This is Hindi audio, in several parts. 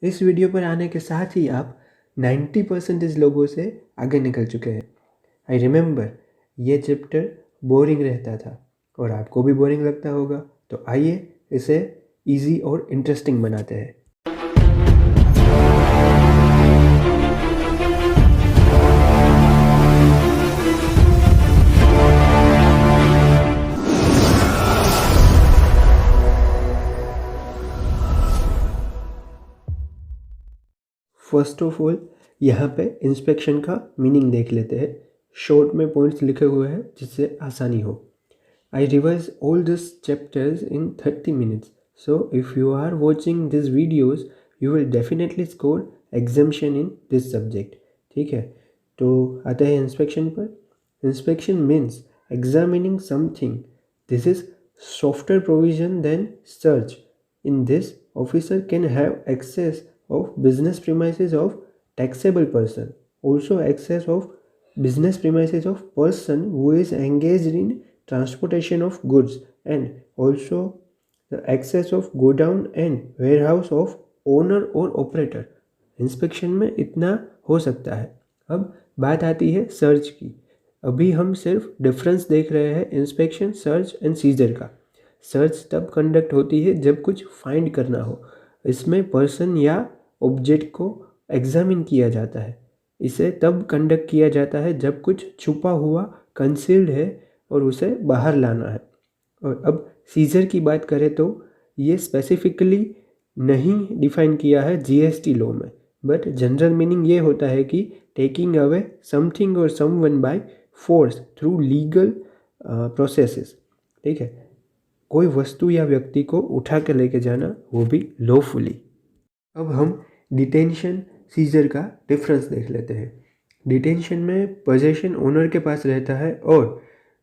इस वीडियो पर आने के साथ ही आप 90% लोगों से आगे निकल चुके हैं। आई रिमेंबर ये चैप्टर बोरिंग रहता था और आपको भी बोरिंग लगता होगा, तो आइए इसे इजी और इंटरेस्टिंग बनाते हैं। फर्स्ट ऑफ ऑल यहाँ पे इंस्पेक्शन का मीनिंग देख लेते हैं। शॉर्ट में पॉइंट्स लिखे हुए हैं जिससे आसानी हो। I revise all these chapters in 30 minutes. So if you are watching these videos, you will definitely score exemption in this subject. ठीक है, तो आते हैं इंस्पेक्शन पर। Inspection means examining something. This is softer provision than search. In this, officer can have access of business premises of taxable person. Also access of business premises of person who is engaged in transportation of goods, and also the access of godown and warehouse of owner or operator. Inspection में इतना हो सकता है। अब बात आती है सर्च की। अभी हम सिर्फ डिफरेंस देख रहे हैं इंस्पेक्शन, सर्च एंड सीजर का। सर्च तब कंडक्ट होती है जब कुछ फाइंड करना हो। इसमें पर्सन या ऑब्जेक्ट को एग्जामिन किया जाता है। इसे तब कंडक्ट किया जाता है जब कुछ छुपा हुआ, कंसील्ड है और उसे बाहर लाना है। और अब सीजर की बात करें तो ये स्पेसिफिकली नहीं डिफाइन किया है जीएसटी लॉ में, बट जनरल मीनिंग ये होता है कि टेकिंग अवे समथिंग और someone by force through legal processes. ठीक है, कोई वस्तु या व्यक्ति को उठा के लेके जाना, वो भी लॉफुली। अब हम डिटेंशन सीजर का डिफरेंस देख लेते हैं। डिटेंशन में पोजेशन ओनर के पास रहता है और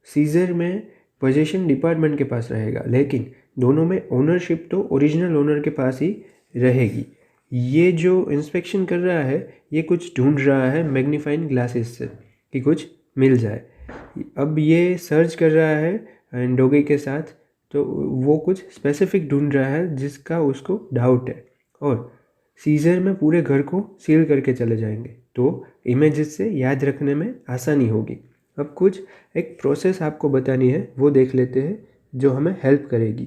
सीजर में पोजेशन डिपार्टमेंट के पास रहेगा, लेकिन दोनों में ओनरशिप तो ओरिजिनल ओनर के पास ही रहेगी। ये जो इंस्पेक्शन कर रहा है ये कुछ ढूंढ रहा है मैग्नीफाइंग ग्लासेस से कि कुछ मिल जाए। अब ये सर्च कर रहा है डॉगी के साथ, तो वो कुछ स्पेसिफिक ढूंढ रहा है जिसका उसको डाउट है। और सीजर में पूरे घर को सील करके चले जाएंगे, तो इमेजेस से याद रखने में आसानी होगी। अब कुछ एक प्रोसेस आपको बतानी है, वो देख लेते हैं जो हमें हेल्प करेगी।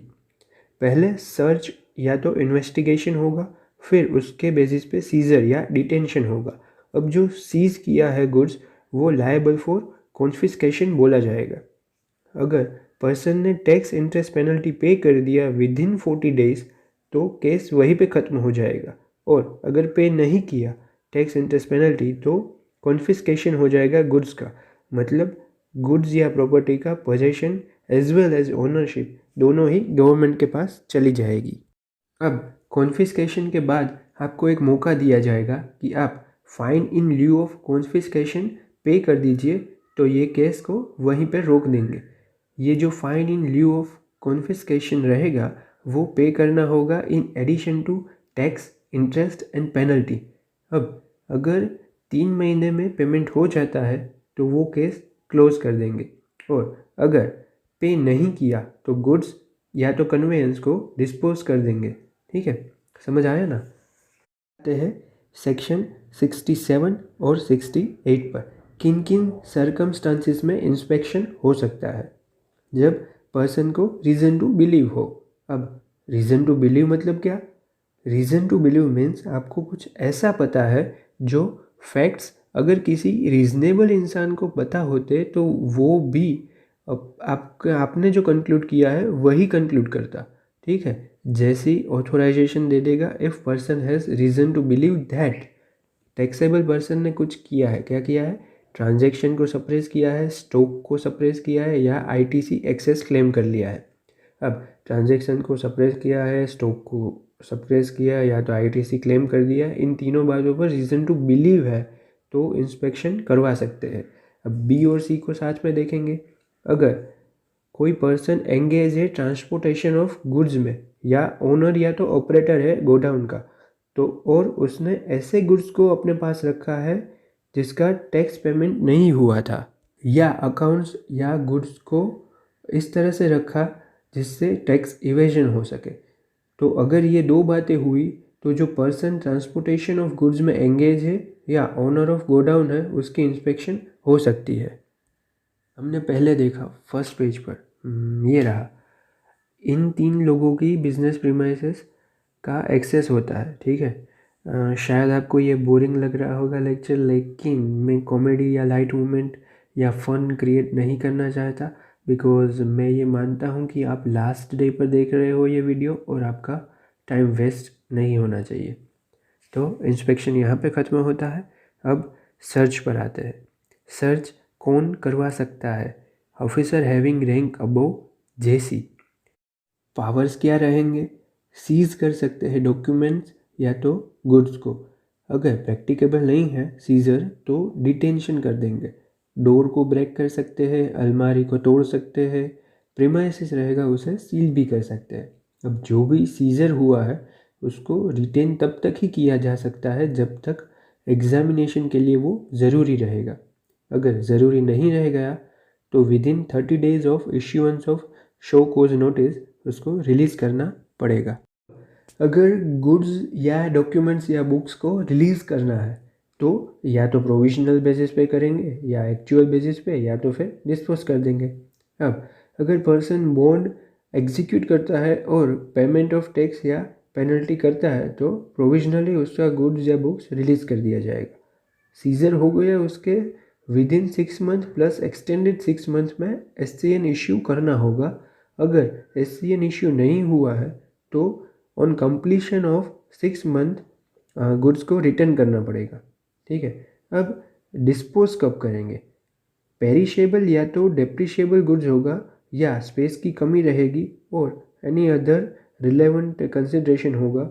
पहले सर्च या तो इन्वेस्टिगेशन होगा, फिर उसके बेसिस पे सीजर या डिटेंशन होगा। अब जो सीज किया है गुड्स वो लायबल फॉर कॉन्फिस्केशन बोला जाएगा। अगर पर्सन ने टैक्स इंटरेस्ट पेनल्टी पे कर दिया विद इन 40 डेज तो केस वहीं पे ख़त्म हो जाएगा। और अगर पे नहीं किया टैक्स इंटरेस्ट पेनल्टी तो कॉन्फिस्केशन हो जाएगा गुड्स का। मतलब गुड्स या प्रॉपर्टी का possession as well as ownership दोनों ही गवर्नमेंट के पास चली जाएगी। अब कॉन्फिस्केशन के बाद आपको एक मौका दिया जाएगा कि आप fine in lieu of confiscation पे कर दीजिए, तो ये केस को वहीं पर रोक देंगे। ये जो fine in lieu of confiscation रहेगा वो पे करना होगा in addition to tax, interest and penalty. अब अगर 3 महीने में पेमेंट हो जाता है तो वो केस क्लोज कर देंगे, और अगर पे नहीं किया तो गुड्स या तो कन्वेयंस को डिस्पोज कर देंगे। ठीक है, समझ आया ना। आते हैं सेक्शन 67 और 68 पर। किन किन सर्कमस्टांसिस में इंस्पेक्शन हो सकता है? जब पर्सन को रीज़न टू बिलीव हो। अब रीज़न टू बिलीव मतलब क्या? रीज़न टू बिलीव मीन्स आपको कुछ ऐसा पता है जो फैक्ट्स अगर किसी रीजनेबल इंसान को पता होते तो वो भी आपने जो कंक्लूड किया है वही कंक्लूड करता। ठीक है, जैसी ऑथोराइजेशन दे देगा if person has reason to believe that taxable person ने कुछ किया है। क्या किया है? ट्रांजैक्शन को सप्रेस किया है, स्टॉक को सप्रेस किया है, या आईटीसी एक्सेस क्लेम कर लिया है। अब ट्रांजैक्शन को सप्रेस किया है, स्टॉक को सप्रेस किया या तो आईटीसी क्लेम कर दिया, इन तीनों बातों पर रीज़न टू बिलीव है तो इंस्पेक्शन करवा सकते हैं। अब बी और सी को साथ में देखेंगे। अगर कोई पर्सन एंगेज है ट्रांसपोर्टेशन ऑफ गुड्स में, या ओनर या तो ऑपरेटर है गोडाउन का, तो और उसने ऐसे गुड्स को अपने पास रखा है जिसका टैक्स पेमेंट नहीं हुआ था, या अकाउंट्स या गुड्स को इस तरह से रखा जिससे टैक्स इवेजन हो सके, तो अगर ये दो बातें हुई तो जो पर्सन ट्रांसपोर्टेशन ऑफ गुड्स में एंगेज है या ओनर ऑफ गोडाउन है उसकी इंस्पेक्शन हो सकती है। हमने पहले देखा फर्स्ट पेज पर, ये रहा, इन 3 लोगों की बिजनेस प्रीमाइसेस का एक्सेस होता है। ठीक है, शायद आपको ये बोरिंग लग रहा होगा लेक्चर, लेकिन मैं कॉमेडी या लाइट मोमेंट या फन क्रिएट नहीं करना चाहता, बिकॉज मैं ये मानता हूँ कि आप लास्ट डे पर देख रहे हो ये वीडियो और आपका टाइम वेस्ट नहीं होना चाहिए। तो इंस्पेक्शन यहाँ पे ख़त्म होता है। अब सर्च पर आते हैं। सर्च कौन करवा सकता है? ऑफिसर हैविंग रैंक अबव जेसी। पावर्स क्या रहेंगे? सीज कर सकते हैं डॉक्यूमेंट्स या तो गुड्स को। अगर प्रैक्टिकेबल नहीं है सीजर तो डिटेंशन कर देंगे। डोर को ब्रेक कर सकते हैं, अलमारी को तोड़ सकते हैं, प्रीमाइसिस रहेगा उसे सील भी कर सकते हैं। अब जो भी सीजर हुआ है उसको रिटेन तब तक ही किया जा सकता है जब तक एग्जामिनेशन के लिए वो ज़रूरी रहेगा। अगर ज़रूरी नहीं रह गया तो within 30 days of issuance of show cause notice उसको रिलीज़ करना पड़ेगा। अगर गुड्स या डॉक्यूमेंट्स या बुक्स को रिलीज़ करना है तो या तो प्रोविजनल बेसिस पे करेंगे या एक्चुअल बेसिस पे या तो फिर डिस्पोज कर देंगे। अब अगर पर्सन बॉन्ड एग्जीक्यूट करता है और पेमेंट ऑफ टैक्स या पेनल्टी करता है तो प्रोविजनली उसका गुड्स या बुक्स रिलीज़ कर दिया जाएगा। सीजर हो गया उसके within 6 month plus extended 6 month में SCN इश्यू करना होगा। अगर SCN इश्यू नहीं हुआ है तो on completion of 6 month goods को रिटर्न करना पड़ेगा। ठीक है, अब डिस्पोज कब करेंगे? पेरिशेबल या तो डेप्रिशिएबल गुड्स होगा या स्पेस की कमी रहेगी और एनी अदर रिलेवेंट कंसिडरेशन होगा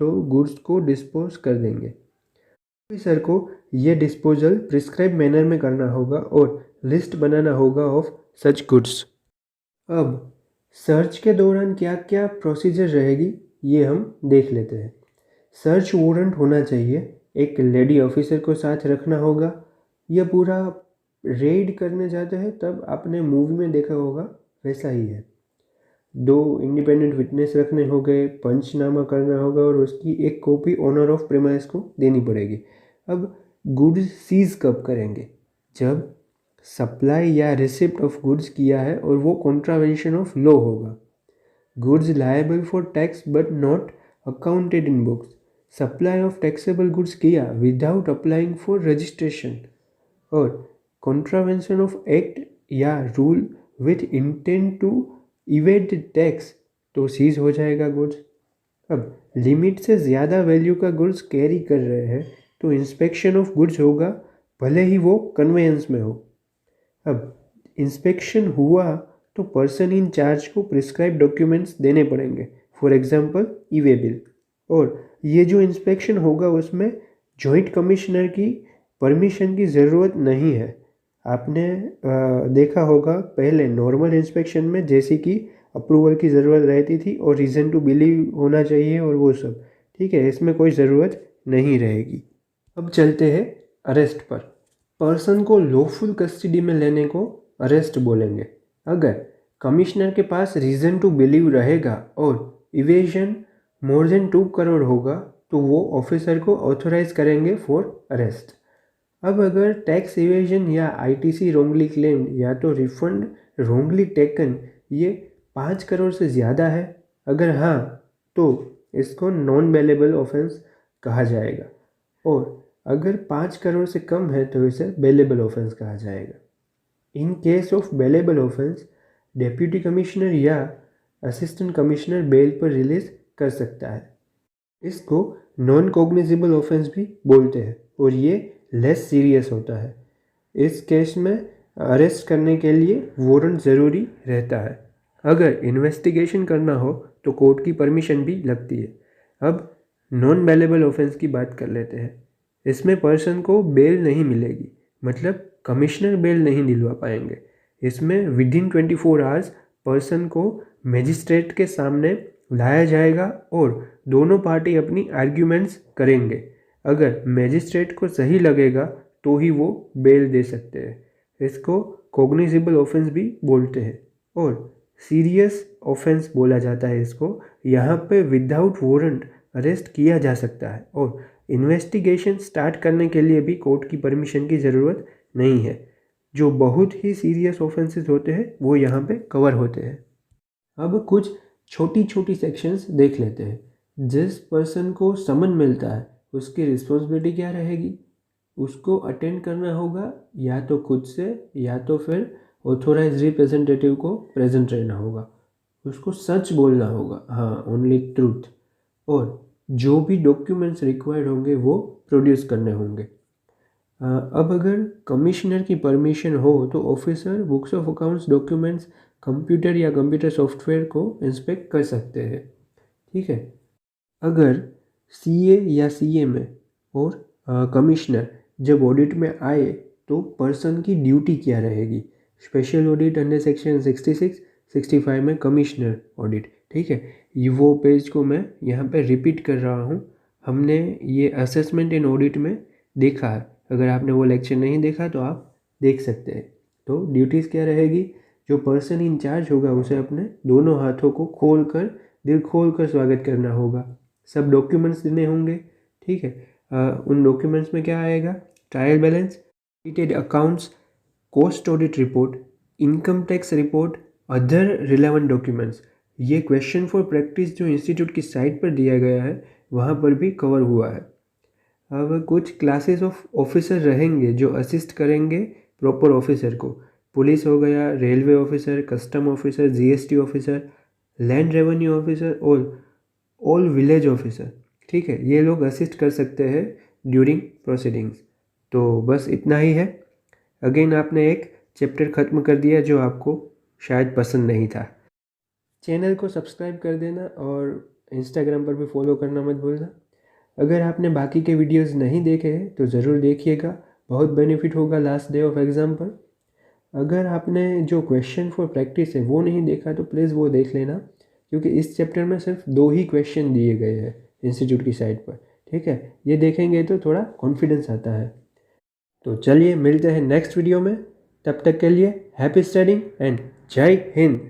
तो गुड्स को डिस्पोज कर देंगे। ऑफिसर को ये डिस्पोजल प्रिस्क्राइब मैनर में करना होगा और लिस्ट बनाना होगा ऑफ सच गुड्स। अब सर्च के दौरान क्या क्या प्रोसीजर रहेगी ये हम देख लेते हैं। सर्च वारंट होना चाहिए, एक लेडी ऑफिसर को साथ रखना होगा। यह पूरा रेड करने जाते हैं तब आपने मूवी में देखा होगा वैसा ही है। 2 इंडिपेंडेंट विटनेस रखने हो गए, पंचनामा करना होगा और उसकी एक कॉपी ओनर ऑफ प्रीमाइस को देनी पड़ेगी। अब गुड्स सीज कब करेंगे? जब सप्लाई या रिसिप्ट ऑफ गुड्स किया है और वो कॉन्ट्रावेंशन ऑफ लॉ होगा। Goods liable for tax but not accounted in books. Supply of taxable goods किया विदाउट अप्लाइंग फॉर रजिस्ट्रेशन और कॉन्ट्रावेंशन ऑफ एक्ट या rule with intent to evade tax तो सीज हो जाएगा गुड्स। अब लिमिट से ज़्यादा वैल्यू का गुड्स कैरी कर रहे हैं तो इंस्पेक्शन ऑफ गुड्स होगा, भले ही वो कन्वेयंस में हो। अब इंस्पेक्शन हुआ तो पर्सन इन चार्ज को प्रिस्क्राइब डॉक्यूमेंट्स देने पड़ेंगे, फॉर एग्जांपल ई-वे बिल। और ये जो इंस्पेक्शन होगा उसमें जॉइंट कमिश्नर की परमिशन की ज़रूरत नहीं है। आपने देखा होगा पहले नॉर्मल इंस्पेक्शन में जैसे कि अप्रूवल की ज़रूरत रहती थी और रीज़न टू बिलीव होना चाहिए और वो सब। ठीक है, इसमें कोई ज़रूरत नहीं रहेगी। अब चलते हैं अरेस्ट पर। पर्सन को लॉफुल कस्टडी में लेने को अरेस्ट बोलेंगे। अगर कमिश्नर के पास रीज़न टू बिलीव रहेगा और इवेजन मोर देन 2 करोड़ होगा तो वो ऑफिसर को ऑथोराइज करेंगे फॉर अरेस्ट। अब अगर टैक्स इवेजन या ITC रोंगली क्लेम या तो रिफंड रोंगली टेकन ये 5 करोड़ से ज़्यादा है, अगर हाँ तो इसको नॉन बेलेबल ऑफेंस कहा जाएगा और अगर 5 करोड़ से कम है तो इसे बेलेबल ऑफेंस कहा जाएगा। In case of bailable offence deputy commissioner या असिस्टेंट कमिश्नर बेल पर रिलीज कर सकता है। इसको नॉन कॉग्निजिबल ऑफेंस भी बोलते हैं और ये लेस सीरियस होता है। इस केस में अरेस्ट करने के लिए वारंट ज़रूरी रहता है। अगर इन्वेस्टिगेशन करना हो तो कोर्ट की परमिशन भी लगती है। अब नॉन बेलेबल ऑफेंस की बात कर लेते हैं। इसमें पर्सन को बेल नहीं मिलेगी, मतलब कमिश्नर बेल नहीं दिलवा पाएंगे। इसमें विदिन 24 आवर्स पर्सन को मजिस्ट्रेट के सामने लाया जाएगा और दोनों पार्टी अपनी आर्ग्यूमेंट्स करेंगे। अगर मजिस्ट्रेट को सही लगेगा तो ही वो बेल दे सकते हैं। इसको कॉग्निजिबल ऑफेंस भी बोलते हैं और सीरियस ऑफेंस बोला जाता है इसको। यहाँ पे विदाउट वारंट अरेस्ट किया जा सकता है और इन्वेस्टिगेशन स्टार्ट करने के लिए भी कोर्ट की परमिशन की ज़रूरत नहीं है। जो बहुत ही सीरियस ऑफेंसेस होते हैं वो यहाँ पे कवर होते हैं। अब कुछ छोटी छोटी सेक्शंस देख लेते हैं। जिस पर्सन को समन मिलता है उसकी रिस्पॉन्सिबिलिटी क्या रहेगी? उसको अटेंड करना होगा या तो खुद से या तो फिर ऑथोराइज रिप्रेजेंटेटिव को प्रेजेंट रहना होगा। उसको सच बोलना होगा, हाँ, ओनली ट्रूथ। और जो भी डॉक्यूमेंट्स रिक्वायर्ड होंगे वो प्रोड्यूस करने होंगे। अब अगर कमिश्नर की परमिशन हो तो officer books of accounts documents computer या कंप्यूटर सॉफ्टवेयर को इंस्पेक्ट कर सकते हैं। ठीक है। अगर सीए या सीएमए और कमिश्नर जब ऑडिट में आए तो पर्सन की ड्यूटी क्या रहेगी? स्पेशल ऑडिट अंडर सेक्शन 66, 65 में कमिश्नर ऑडिट। ठीक है, ये वो पेज को मैं यहाँ पे रिपीट कर रहा हूँ। हमने ये असेसमेंट इन ऑडिट में देखा है। अगर आपने वो लेक्चर नहीं देखा तो आप देख सकते हैं। तो ड्यूटीज़ क्या रहेगी? जो पर्सन इंचार्ज होगा उसे अपने दोनों हाथों को खोल कर, दिल खोल कर स्वागत करना होगा। सब डॉक्यूमेंट्स देने होंगे। ठीक है। उन डॉक्यूमेंट्स में क्या आएगा? Trial balance, audited accounts, cost audit report, income tax report, other relevant documents. ये क्वेश्चन फॉर प्रैक्टिस जो इंस्टीट्यूट की साइट पर दिया गया है वहाँ पर भी कवर हुआ है। अब कुछ क्लासेस ऑफ ऑफिसर रहेंगे जो असिस्ट करेंगे प्रॉपर ऑफिसर को। पुलिस हो गया, railway officer, custom officer, GST officer, land revenue officer और ऑल विलेज ऑफिसर। ठीक है, ये लोग असिस्ट कर सकते हैं ड्यूरिंग प्रोसीडिंग्स। तो बस इतना ही है। अगेन आपने एक चैप्टर ख़त्म कर दिया जो आपको शायद पसंद नहीं था। चैनल को सब्सक्राइब कर देना और इंस्टाग्राम पर भी फॉलो करना मत भूलना। अगर आपने बाकी के वीडियोस नहीं देखे हैं तो ज़रूर देखिएगा, बहुत बेनिफिट होगा लास्ट डे ऑफ एग्ज़ाम पर। अगर आपने जो क्वेश्चन फॉर प्रैक्टिस है वो नहीं देखा तो प्लीज़ वो देख लेना, क्योंकि इस चैप्टर में सिर्फ 2 ही क्वेश्चन दिए गए हैं इंस्टीट्यूट की साइट पर। ठीक है, ये देखेंगे तो थोड़ा कॉन्फिडेंस आता है। तो चलिए मिलते हैं नेक्स्ट वीडियो में। तब तक के लिए हैप्पी स्टडिंग एंड जय हिंद।